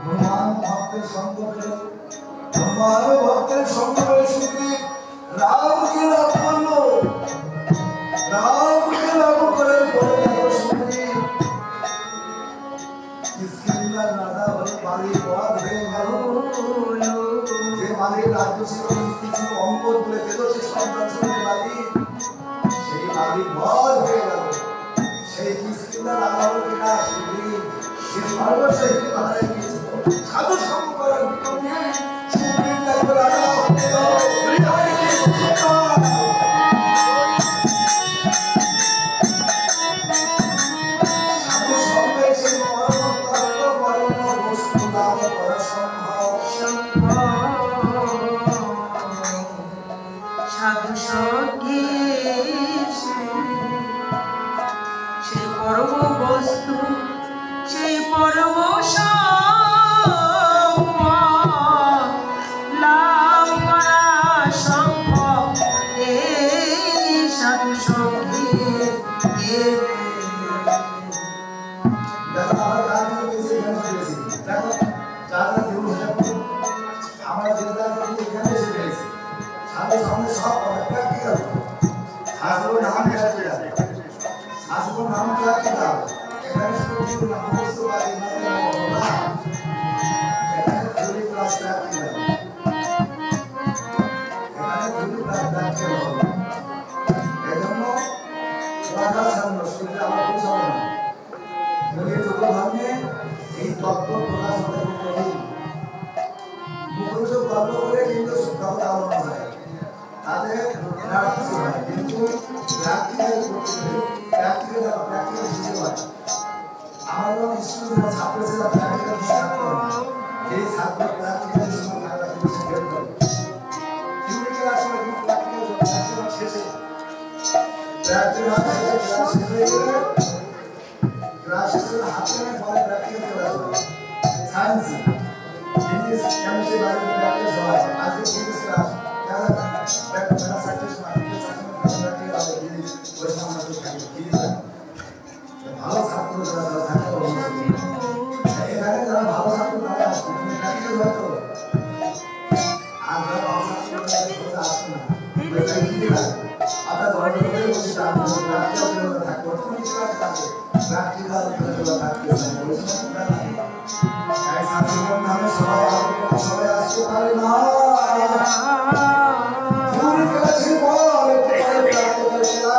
हनुमान भक्तेर संग पेल हनुमान भक्तेर संग पेल सुग्रीव राम के लाभ करलो राम के लाभ करे बोले देखो सुग्रीव किसकिंदा राधा बड़े बाली बहुत है गलो जे मालिक राज्य से किसी को अंगोर बोले देखो से संतान से बाली সেই মালিক बहुत है गलो সেই কিসকিंदा রাধা বলে না সুগ্রীব সেই সর্বশে কি বানাই দিয়েছে সাধু সঙ্গ করার বিকল্পে সুগ্রীব লাগবে রাধা সাধু সঙ্গে সেই পরম তত্ত্ব পরম বস্তু লাভ করা সম্ভব সাধু সঙ্গে সেই পরম বস্তু সেই পরম লাভ করা সম্ভব এই সাধু সঙ্গে দেখো আমার গান দিয়ে বেশি এখানে চলেছি দেখো যারা দেউ হিসাবে আমরা যেটা করি এখানে এসে গেছি সাধু সঙ্গে সব প্র্যাকটিক্যাল সাধু নাম প্র্যাকটিক্যাল সাধু নাম প্র্যাকটিক্যাল এখানে শুধু নাম বস্তু বাড়ি না এখানে থিওরি ক্লাস প্র্যাকটিক্যাল এখানে থিওরি ক্লাস প্র্যাকটিক্যাল এজন্য রাধা সামনে শুনতে আমার খুব সময় না বলে তো ভাবনে এই তত্ত্ব প্রকাশ হতে কঠিন মুখস্থ গল্প করে কিন্তু কথা বলা যায় তাদের প্র্যাকটিস হয় কিন্তু প্র্যাকটিক্যাল শিখতে হয় আমার যখন স্কুলে ছাত্র ছিল প্র্যাকটিক্যাল শিখতে হয় এই ছাত্র প্র্যাকটিক্যাল সময় তারা কিন্তু শিখতে পারে থিওরিক্যাল আসলে কিন্তু প্র্যাকটিক্যাল শেষে প্র্যাকটিক্যাল শেষে গেলে ক্লাসের হাতে পরে প্র্যাকটিক্যাল করা হয় science physics chemistry biology practice হয় আজকে ফিজিক্স ক্লাস যারা প্র্যাকটিক্যাল সায়েন্স প্র্যাকটিক্যাল হবে ওই সময় তো থাকে ফিজিক্স ভালো ছাত্র যারা থাকে এখানে যারা ভালো ছাত্র তারা আসছে প্র্যাকটিক্যাল হয়তো আর যারা ভালো ছাত্র তারা আসছে না ওইটাই কি লাগে আমরা ধরে ধরে বসে প্র্যাকটিক্যাল থাকতে অর্থনীতি ক্লাস থাকে প্র্যাকটিক্যাল করে থাকতে ওই সময় তাই ছাত্রগণ নামে সবাই আসতে পারে না থিওরি ক্লাসে বলে প্র্যাকটিক্যাল ক্লাস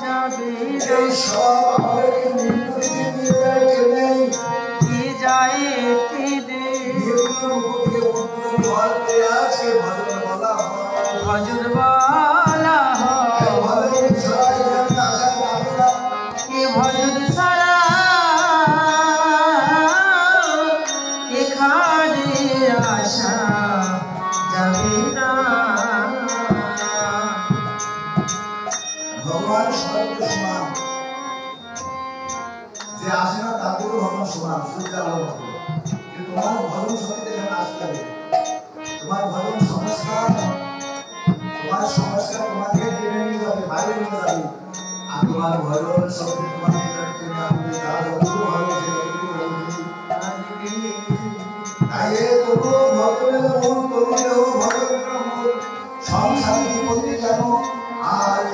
যাবে এই সব আমাদেরকে নির্মূলিতে নিয়ে যায় টেনে নিয়ে যায় টেনে নির্মূল মুখ থেকে উত্তর ভর পেয়ে আছে ভজন বলা হয় ভজন বলা হয় ভজন ছাড়া এখানে আসা যাবে না এ ভজন ছাড়া এখানে আসা যাবে না ভগবান সর্বত্র সমান যে আসে না তাদেরও ভগবান সমান সূর্য আলোর মতো কিন্তু তোমার ভজন শক্তিতে এখানে আসতে হবে তোমার ভজন সংস্কার তোমাকে টেনে নিয়ে যাবে বাইরে নিয়ে যাবে আর তোমার ভজন শক্তি তোমাকে টেনে আনবে তার যতটুকু ভালো সে ততটুকু বলবে তাই তবু ভজনের মূল তরুণের ভজনের মূল সংসার বিপত্তি যেন আর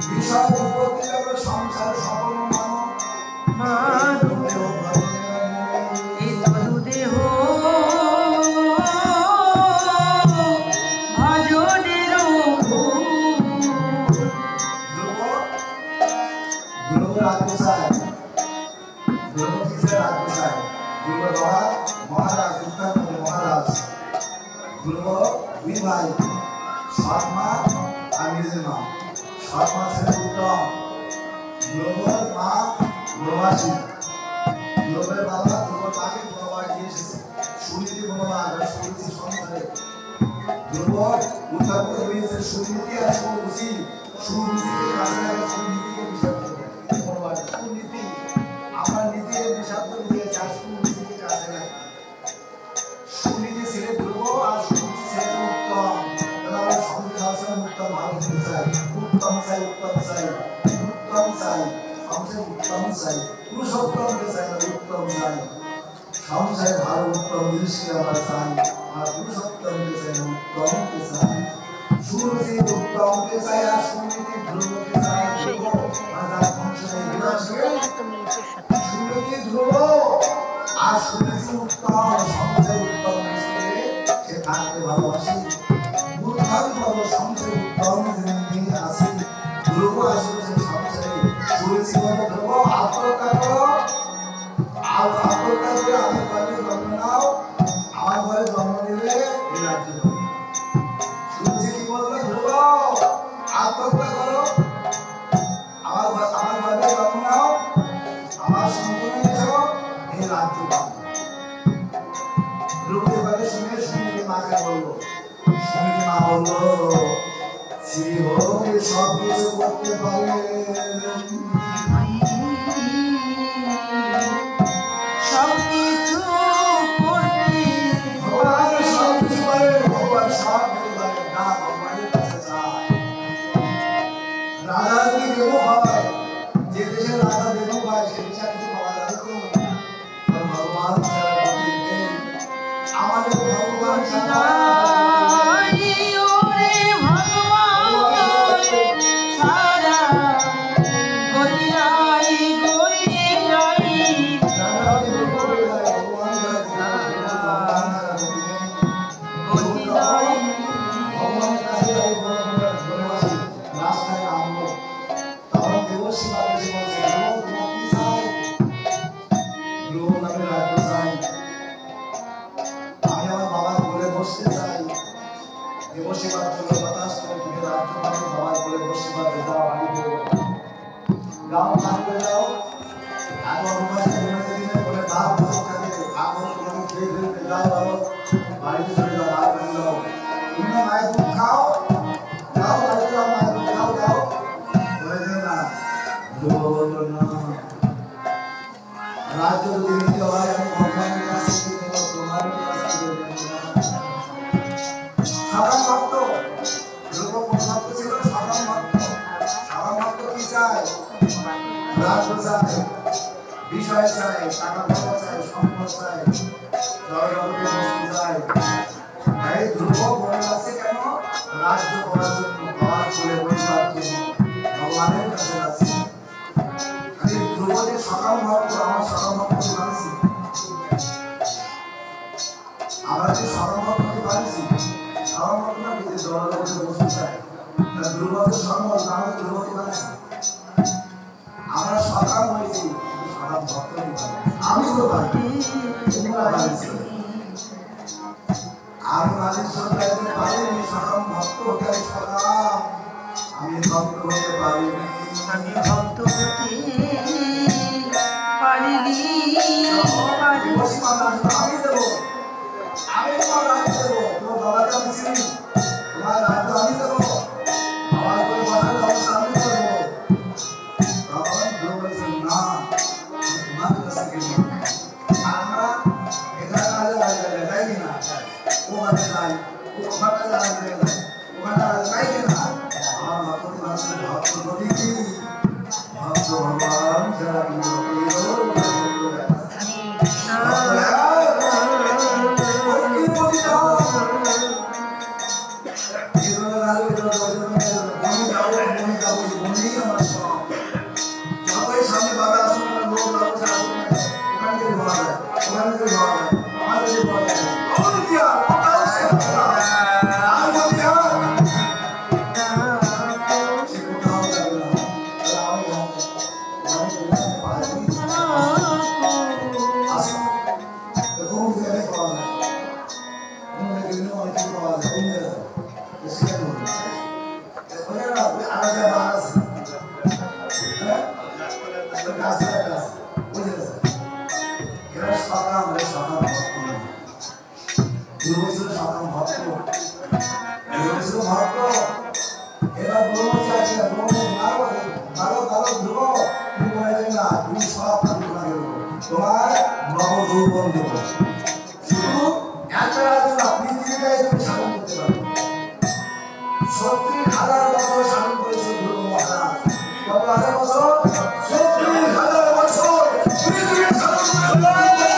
বিষয় বিপত্তি যেন সংসার সকল মানব এই তনু দেহ ভজনের ধ্রুব রাজ্য চায় ধ্রুব কিসের রাজ্য চায় ধ্রুব বাবা মহারাজ উত্তর মহারাজ ধ্রুব দুই ভাই সৎ মা আর নিজের মা সৎ মা ছেলে উত্তম ধ্রুবর মা প্রবাসী ধ্রুবের বাবা ধ্রুবর মাকে প্রবাস দিয়ে এসেছে সুনীতি প্রবাস আর সুনীতি সংসারে ধ্রুব উত্তর করে হয়েছে সুনীতি আর সুরুচি সুরুচিকে কাজে লাগে সুনীতিকে বিষাক্ত প্রবাস সুনীতি আমার নীতিকে বিষাক্ত দিয়ে যা সুরুচিকে কাজে লাগে সুনীতি ছেলে ধ্রুব আর সুরুচি ছেলে উত্তম তাহলে সংসার উত্তম ভালো চাই উত্তম চাই উত্তম চাই উত্তম চাই সংসার উত্তম চাই পুরুষোত্তমকে চাই না উত্তম চাই সংসার ভালো উত্তম জিনিসকে আমরা চাই আর পুরুষোত্তমকে চাই না উত্তমকে চাই সুরুচি উত্তমকে চাই আর সুনীতি ধ্রুবকে চাই আর সংসারে সুনীতি ধ্রুব আর সুনীতি উত্তম সংসার উত্তম জিনিসকে সে থাকতে ভালোবাসে উত্তম ভালো সংসার উত্তম জিনিস আছে ধ্রুব আসলে সংসারে সুরুচি মতো ধ্রুব আত্মহত্যা করো আর আত্মহত্যা করে আমার ঘরে জন্ম নাও আমার ঘরে জন্ম নিলে এই রাজ্য পাবে সুরুচি কি বললো ধ্রুব আত্মহত্যা করো আমার ঘরে জন্ম নাও আমার সন্তান এসো এই রাজ্য পাবে ধ্রুব এবারে শুনে সুনীতি মাকে বললো সুনীতি মা বললো শ্রী হরি সব কিছু করতে পারে সবকিছু করতে ভগবান সব কিছু পারে ভগবান সব কিছু পারে না ভগবানের কাছে চায় রাজা যদি দেব হয় যে দেশে রাজা দেব হয় সে দেশে কিছু পাওয়া যাবে তো ভগবান ছাড়া গতি নেই আমাদের ভগবান ছাড়া রাজ্য যদি নিতে হয় আমি ভগবানের কাছে দেব তোমার কাছে দেব সাধারণ ভক্ত ধ্রুব কোন ভক্ত ছিল সাধারণ ভক্ত কি চায় রাজ্য চায় বিষয় চায় টাকা পয়সা চায় সম্পদ চায় জগতের বস্তু চায় এই ধ্রুব মনে আছে কেন রাজ্য করার জন্য পাওয়ার করে বৈশাখ জন্য ভগবানের কাছে আছে ধ্রুব যে সকাল ভক্ত আমার সকাল ভক্ত মানছি আমরা যে সকাল ভক্ত মানছি সকাল ভক্ত না যে জগতের বস্তু চায় ধ্রুবকে সম্ভব না হলে ধ্রুবকে মানছি সকাম হয়েছি সকাম ভক্ত আমি তো পারি তোমরা পারিস আমি মালিক সরকারে পারিনি সকাম ভক্ত হতে সকাম আমি ভক্ত হতে পারিনি আমি ভক্ত হতে পারিনি আমি দেবো আমি তোমার রাজ দেবো তোমার বাবাকে আমি চিনি তোমার রাজ আমি দেবো আমার কোনো কথা ব্যবস্থা আমি করবো তখন কেউ বলছে না তোমার কাছে গেল আমরা এখানে যাই কিনা ওখানে যাই ওখানে যাই ওখানে যাই কিনা আমার ভক্ত ভক্ত নদী ভক্ত ভগবান যারা তোমার নবযৌবন দেব শুধু একটা রাজা পৃথিবীটাই তুমি শাসন করতে পারবে ৩০,০০০ বছর শাসন করেছে গুরু মহারাজ কত হাজার বছর ৩০,০০০ বছর পৃথিবী শাসন করেছে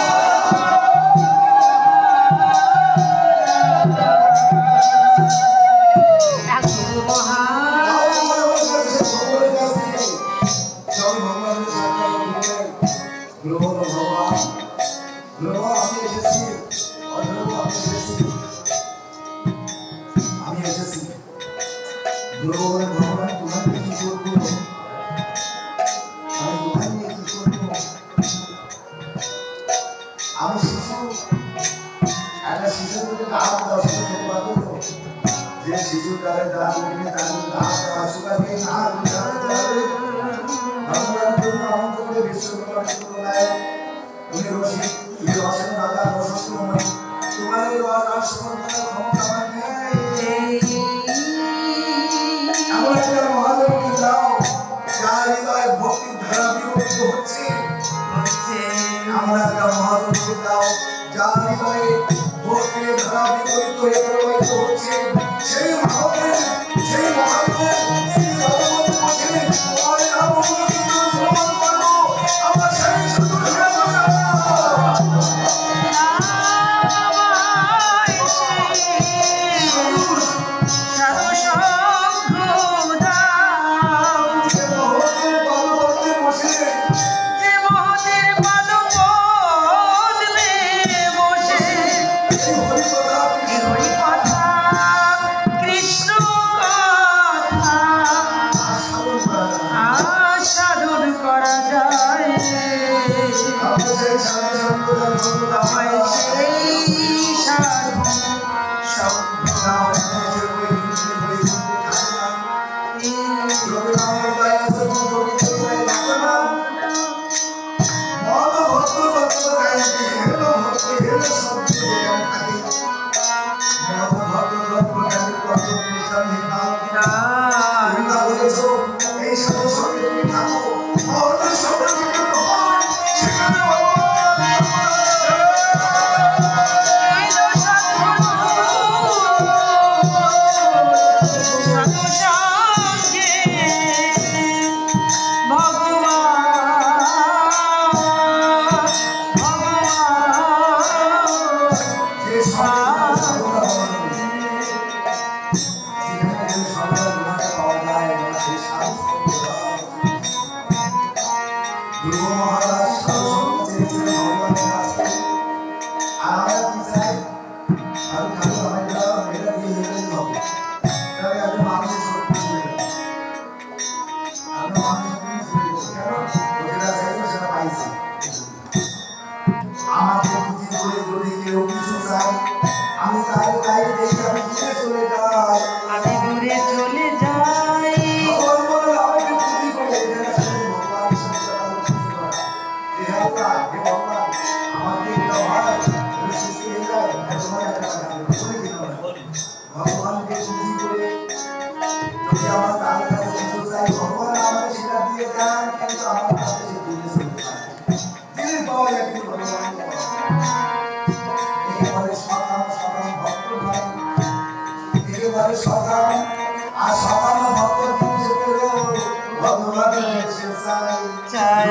চাই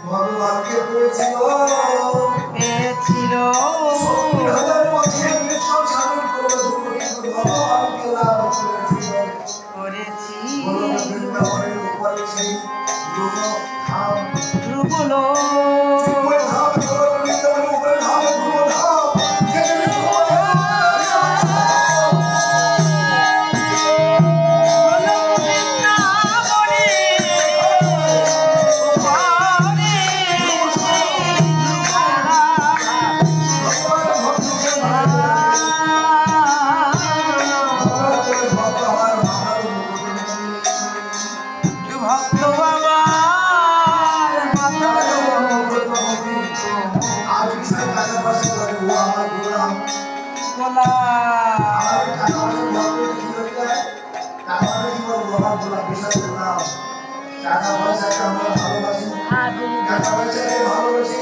ভগবানকে পেয়েছিল পেয়েছিল ভগবানকে লাভ করেছিল করেছি বৃন্দাবনের উপরে সেই ধ্রুবলো টাকা পয়সাকে আমরা ভালোবাসি টাকা পয়সাকে ভালোবাসি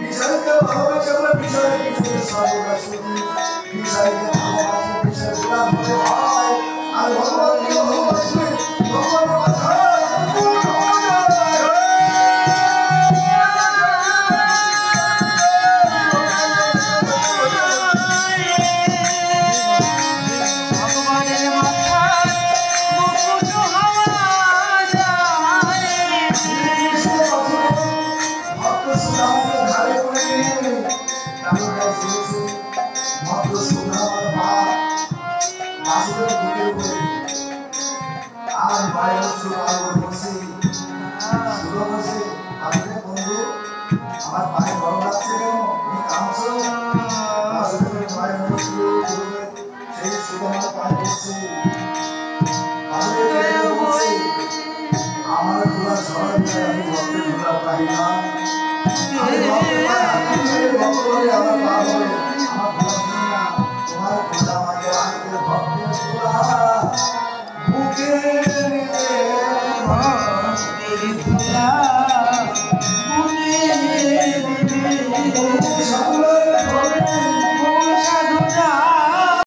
বিষয়কে ভালোবাসি আমরা বিষয়ের পিছনে সর্বদা ছুটি বিষয়কে ভালোবাসি বিষয়গুলো মনে হয় আর ভগবানকে ভালোবাসলে ভগবানের মাথায় আর বাইরে বসে আসলে বন্ধু আমার পায়ে বড় লাগছে কেন তুমি কাঁদছো আসলে পায়ে বসে সেই সুগন্ধ পায়ে বসছে আমার ঘোড়া সবাই আমি ভক্তের ঘোড়া পাই না আমার পা বলে আমার ঘোড়া তোমার ঘোড়া মাঝে আনতে ভক্তের ঘোড়া বুকে নিয়ে